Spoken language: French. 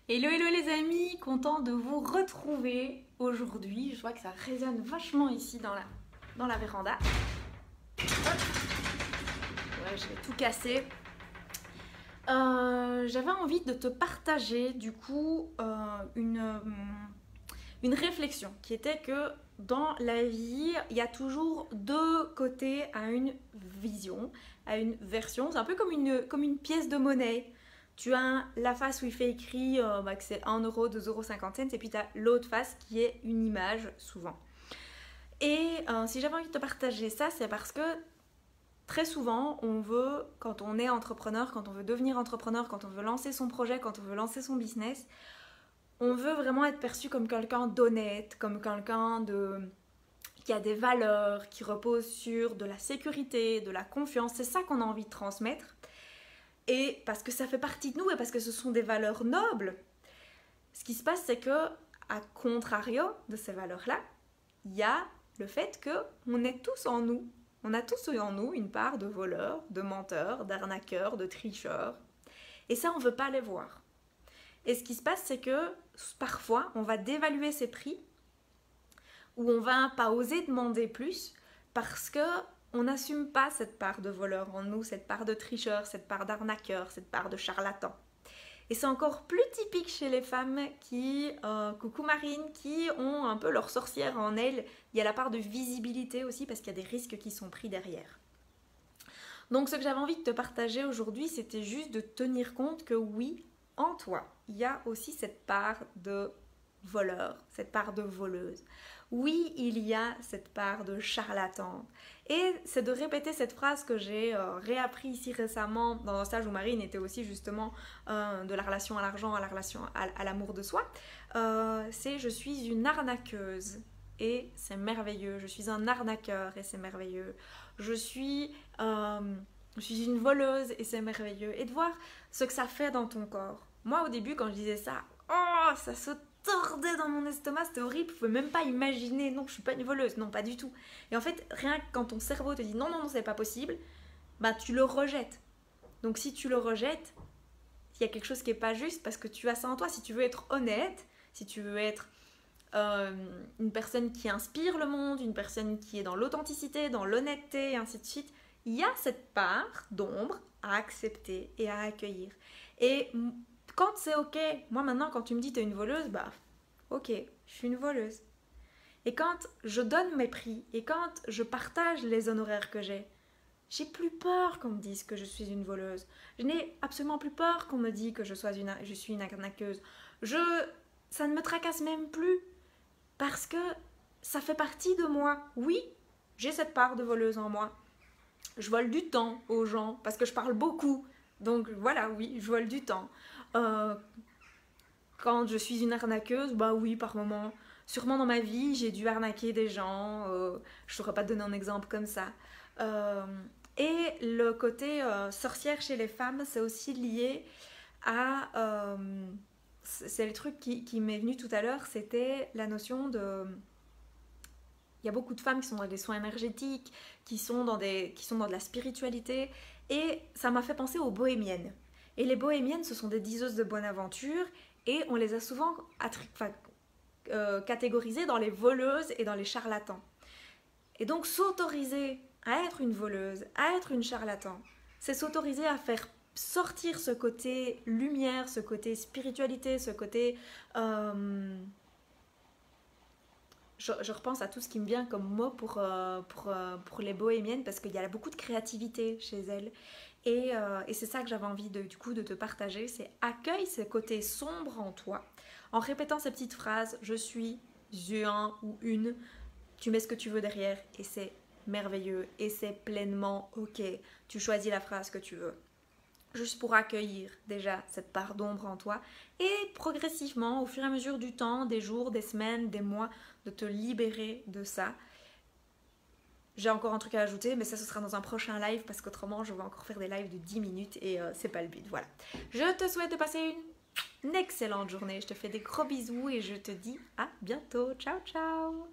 Hello, hello les amis, content de vous retrouver aujourd'hui. Je vois que ça résonne vachement ici dans la véranda. Hop. Ouais, je vais tout casser. J'avais envie de te partager du coup une réflexion qui était que dans la vie, il y a toujours deux côtés à une vision, à une version. C'est un peu comme une pièce de monnaie. Tu as la face où il fait écrit que c'est 1 euro, 2,50 € et puis tu as l'autre face qui est une image souvent. Et si j'avais envie de te partager ça, c'est parce que très souvent, on veut, quand on est entrepreneur, quand on veut devenir entrepreneur, quand on veut lancer son projet, quand on veut lancer son business, on veut vraiment être perçu comme quelqu'un d'honnête, comme quelqu'un qui a des valeurs, qui repose sur de la sécurité, de la confiance. C'est ça qu'on a envie de transmettre. Et parce que ça fait partie de nous et parce que ce sont des valeurs nobles, ce qui se passe, c'est que, à contrario de ces valeurs-là, il y a le fait qu'on est tous en nous. On a tous en nous une part de voleurs, de menteurs, d'arnaqueurs, de tricheurs. Et ça, on ne veut pas les voir. Et ce qui se passe, c'est que parfois, on va dévaluer ses prix ou on va pas oser demander plus parce que on n'assume pas cette part de voleur en nous, cette part de tricheur, cette part d'arnaqueur, cette part de charlatan. Et c'est encore plus typique chez les femmes coucou Marine, qui ont un peu leur sorcière en elles. Il y a la part de visibilité aussi parce qu'il y a des risques qui sont pris derrière. Donc ce que j'avais envie de te partager aujourd'hui, c'était juste de tenir compte que oui, en toi, il y a aussi cette part de voleur, cette part de voleuse. Oui, il y a cette part de charlatan. Et c'est de répéter cette phrase que j'ai réappris ici récemment dans un stage où Marine était aussi justement de la relation à l'argent, à la relation à l'amour de soi. C'est je suis une arnaqueuse et c'est merveilleux. Je suis un arnaqueur et c'est merveilleux. Je suis une voleuse et c'est merveilleux. Et de voir ce que ça fait dans ton corps. Moi au début quand je disais ça, oh, ça se tordait dans mon estomac, c'était horrible, je ne pouvais même pas imaginer, non, je suis pas une voleuse, non, pas du tout. Et en fait, rien que quand ton cerveau te dit non, non, non, c'est pas possible, bah tu le rejettes. Donc si tu le rejettes, il y a quelque chose qui est pas juste parce que tu as ça en toi. Si tu veux être honnête, si tu veux être une personne qui inspire le monde, une personne qui est dans l'authenticité, dans l'honnêteté et ainsi de suite, il y a cette part d'ombre à accepter et à accueillir. Et quand c'est ok, moi maintenant quand tu me dis t'es une voleuse, bah ok, je suis une voleuse. Et quand je donne mes prix et quand je partage les honoraires que j'ai plus peur qu'on me dise que je suis une voleuse. Je n'ai absolument plus peur qu'on me dise que je suis une arnaqueuse. Ça ne me tracasse même plus parce que ça fait partie de moi. Oui, j'ai cette part de voleuse en moi. Je vole du temps aux gens parce que je parle beaucoup. Donc voilà, oui, je vole du temps. Euh, Quand je suis une arnaqueuse, bah oui, par moment. Sûrement dans ma vie, j'ai dû arnaquer des gens. Je ne saurais pas te donner un exemple comme ça. Euh, et le côté sorcière chez les femmes, c'est aussi lié à... c'est le truc qui m'est venu tout à l'heure, c'était la notion de... Il y a beaucoup de femmes qui sont dans des soins énergétiques, qui sont dans de la spiritualité. Et ça m'a fait penser aux bohémiennes. Et les bohémiennes, ce sont des diseuses de bonne aventure. Et on les a souvent catégorisées dans les voleuses et dans les charlatans. Et donc s'autoriser à être une voleuse, à être une charlatan, c'est s'autoriser à faire sortir ce côté lumière, ce côté spiritualité, ce côté... je repense à tout ce qui me vient comme mot pour les bohémiennes parce qu'il y a beaucoup de créativité chez elles. Et c'est ça que j'avais envie du coup de te partager, c'est accueille ce côté sombre en toi en répétant ces petites phrases, je suis un ou une, tu mets ce que tu veux derrière et c'est merveilleux et c'est pleinement ok, tu choisis la phrase que tu veux. Juste pour accueillir déjà cette part d'ombre en toi et progressivement, au fur et à mesure du temps, des jours, des semaines, des mois, de te libérer de ça. J'ai encore un truc à ajouter, mais ça ce sera dans un prochain live parce qu'autrement je vais encore faire des lives de 10 minutes et c'est pas le but. Voilà. Je te souhaite de passer une excellente journée. Je te fais des gros bisous et je te dis à bientôt. Ciao ciao.